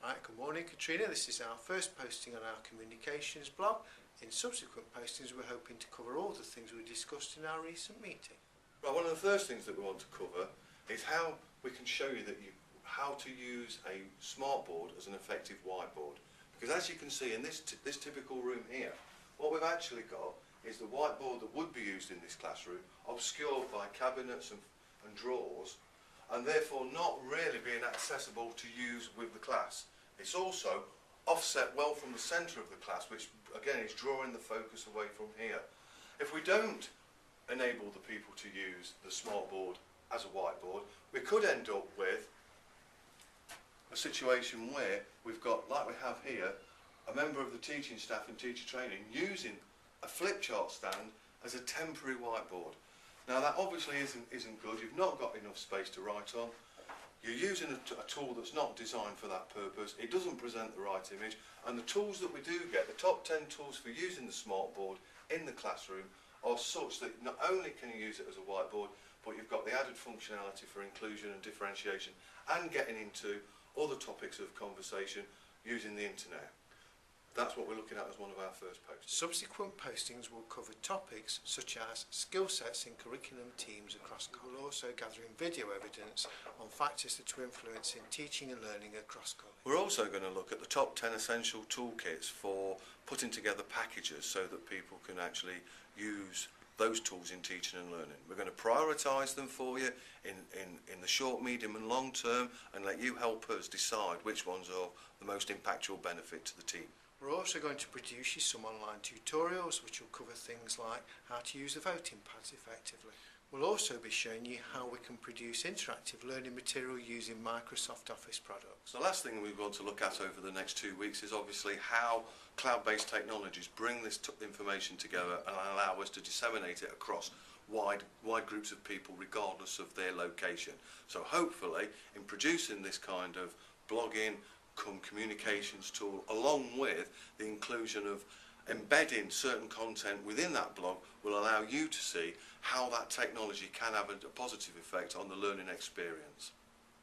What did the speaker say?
Right, good morning Katrina. This is our first posting on our communications blog. In subsequent postings we're hoping to cover all the things we discussed in our recent meeting. Right, one of the first things that we want to cover is how we can show you how to use a smartboard as an effective whiteboard. Because as you can see in this typical room here, what we've actually got is the whiteboard that would be used in this classroom obscured by cabinets and drawers, and therefore not really being accessible to use with the class. It's also offset well from the centre of the class, which again is drawing the focus away from here. If we don't enable the people to use the smartboard as a whiteboard, we could end up with a situation where we've got, like we have here, a member of the teaching staff and teacher training using a flip chart stand as a temporary whiteboard. Now that obviously isn't good. You've not got enough space to write on. You're using a tool that's not designed for that purpose. It doesn't present the right image, and the tools that we do get, the top 10 tools for using the smartboard in the classroom, are such that not only can you use it as a whiteboard, but you've got the added functionality for inclusion and differentiation and getting into other topics of conversation using the internet. That's what we're looking at as one of our first posts. Subsequent postings will cover topics such as skill sets in curriculum teams across college. We'll also gathering video evidence on factors that are influencing teaching and learning across college. We're also going to look at the top 10 essential toolkits for putting together packages so that people can actually use those tools in teaching and learning. We're going to prioritise them for you in the short, medium and long term, and let you help us decide which ones are the most impactful benefit to the team. We're also going to produce you some online tutorials which will cover things like how to use the voting pads effectively. We'll also be showing you how we can produce interactive learning material using Microsoft Office products. The last thing we want to look at over the next 2 weeks is obviously how cloud-based technologies bring this information together and allow us to disseminate it across wide groups of people regardless of their location. So hopefully in producing this kind of blogging communications tool, along with the inclusion of embedding certain content within that blog, will allow you to see how that technology can have a positive effect on the learning experience.